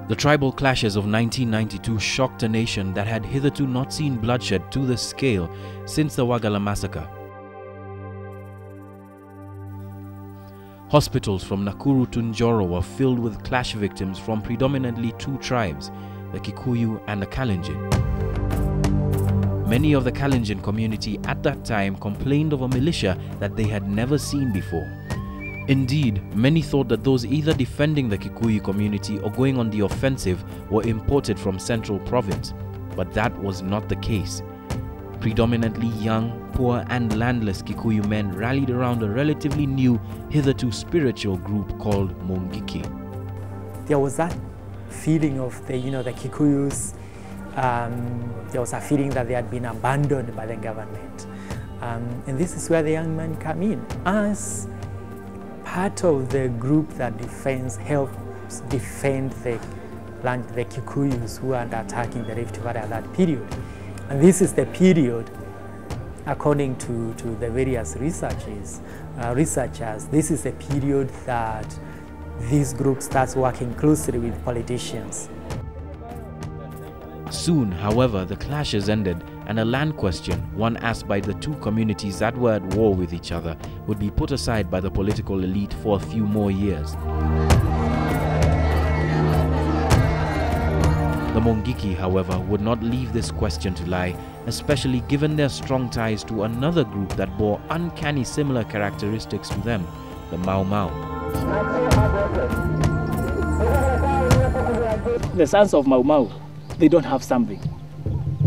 The tribal clashes of 1992 shocked a nation that had hitherto not seen bloodshed to this scale since the Wagala massacre. Hospitals from Nakuru to Njoro were filled with clash victims from predominantly two tribes, the Kikuyu and the Kalenjin. Many of the Kalenjin community at that time complained of a militia that they had never seen before. Indeed, many thought that those either defending the Kikuyu community or going on the offensive were imported from Central Province, but that was not the case. Predominantly young, poor and landless Kikuyu men rallied around a relatively new, hitherto spiritual group called Mungiki. There was that feeling of the Kikuyus. There was a feeling that they had been abandoned by the government. And this is where the young men come in as part of the group that helps defend the land, the Kikuyus who are attacking the Rift Valley at that period. And this is the period, according to the various researchers, this is the period that this group starts working closely with politicians. Soon, however, the clashes ended and a land question, one asked by the two communities that were at war with each other, would be put aside by the political elite for a few more years. The Mungiki, however, would not leave this question to lie, especially given their strong ties to another group that bore uncanny similar characteristics to them, the Mau Mau. The sons of Mau Mau, they don't have something.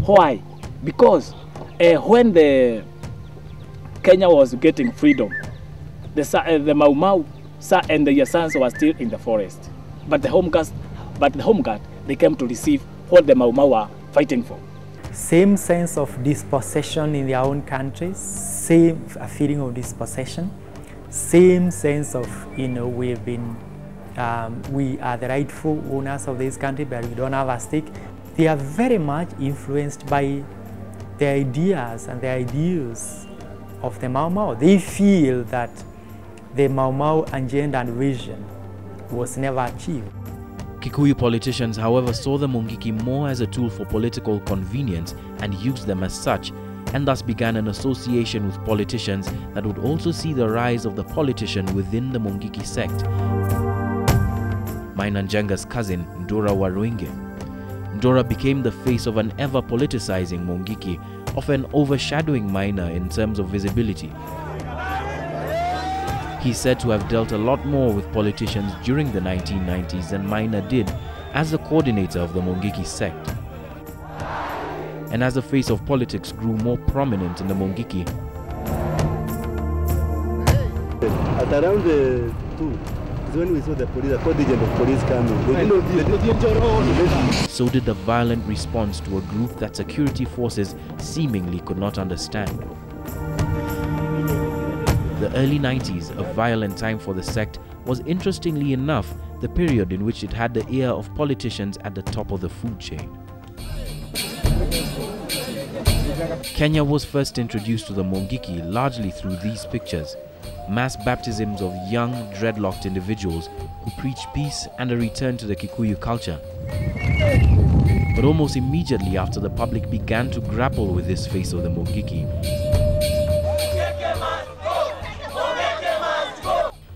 Why? Because when the Kenya was getting freedom, the Mau Mau and their sons were still in the forest. But the home guard, they came to receive what the Mau Mau were fighting for. Same sense of dispossession in their own countries, same feeling of dispossession, same sense of, we are the rightful owners of this country, but we don't have a stake. They are very much influenced by the ideas and the ideals of the Mau Mau. They feel that the Mau Mau agenda and vision was never achieved. Kikuyu politicians, however, saw the Mungiki more as a tool for political convenience and used them as such, and thus began an association with politicians that would also see the rise of the politician within the Mungiki sect. Mainanjenga's cousin, Ndora Waruinge. Ndora became the face of an ever-politicizing Mungiki, often overshadowing Maina in terms of visibility. He's said to have dealt a lot more with politicians during the 1990s than Maina did as the coordinator of the Mungiki sect. And as the face of politics grew more prominent in the Mungiki, at around 2 is when we saw the police, a contingent of police coming. So did the violent response to a group that security forces seemingly could not understand. The early 90s, a violent time for the sect, was interestingly enough the period in which it had the ear of politicians at the top of the food chain. Kenya was first introduced to the Mungiki largely through these pictures, mass baptisms of young, dreadlocked individuals who preached peace and a return to the Kikuyu culture. But almost immediately after the public began to grapple with this face of the Mungiki,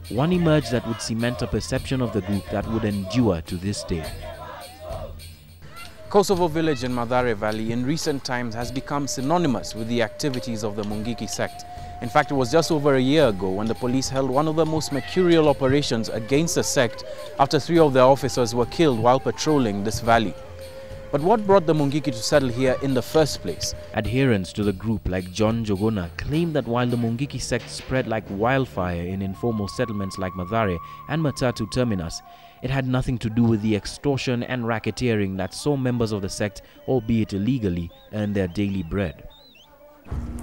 one emerged that would cement a perception of the group that would endure to this day. Kosovo village in Mathare Valley in recent times has become synonymous with the activities of the Mungiki sect. In fact, it was just over a year ago when the police held one of the most mercurial operations against the sect after 3 of their officers were killed while patrolling this valley. But what brought the Mungiki to settle here in the first place? Adherents to the group like John Jogona claim that while the Mungiki sect spread like wildfire in informal settlements like Mathare and Matatu Terminus, it had nothing to do with the extortion and racketeering that saw members of the sect, albeit illegally, earn their daily bread.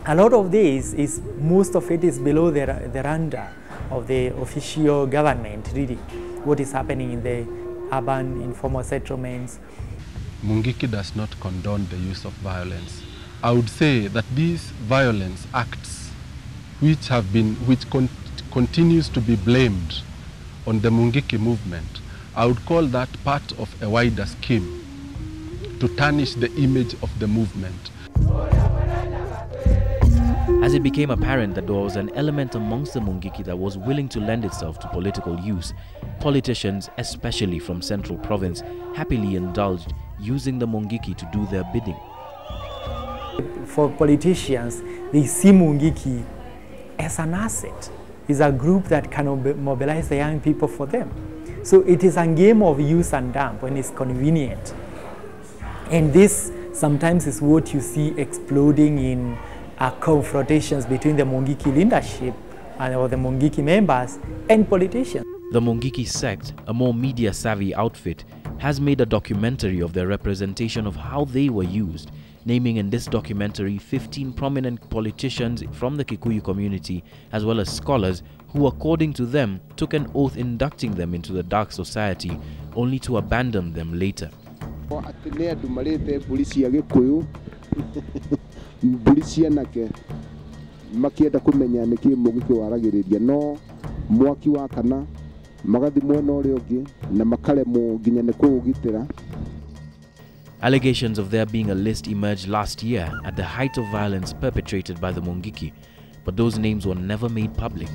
A lot of this most of it is below the radar of the official government, really, what is happening in the urban informal settlements. Mungiki does not condone the use of violence. I would say that these violence acts, which continues to be blamed on the Mungiki movement, I would call that part of a wider scheme to tarnish the image of the movement. As it became apparent that there was an element amongst the Mungiki that was willing to lend itself to political use, politicians, especially from Central Province, happily indulged using the Mungiki to do their bidding. For politicians, they see Mungiki as an asset. It's a group that can mobilize the young people for them. So it is a game of use and dump when it's convenient. And this sometimes is what you see exploding in confrontations between the Mungiki leadership or the Mungiki members and politicians. The Mungiki sect, a more media-savvy outfit, has made a documentary of their representation of how they were used, naming in this documentary 15 prominent politicians from the Kikuyu community as well as scholars who, according to them, took an oath inducting them into the dark society only to abandon them later. Allegations of there being a list emerged last year at the height of violence perpetrated by the Mungiki, but those names were never made public.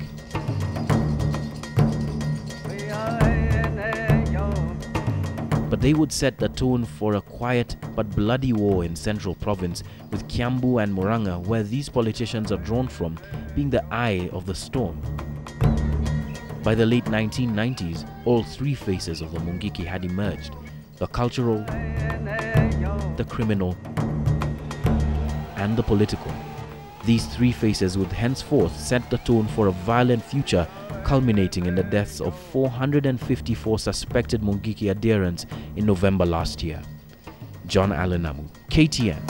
But they would set the tone for a quiet but bloody war in Central Province, with Kiambu and Murang'a, where these politicians are drawn from, being the eye of the storm. By the late 1990s, all three faces of the Mungiki had emerged: the cultural, the criminal, and the political. These three faces would henceforth set the tone for a violent future, culminating in the deaths of 454 suspected Mungiki adherents in November last year. John Allen Namu, KTN.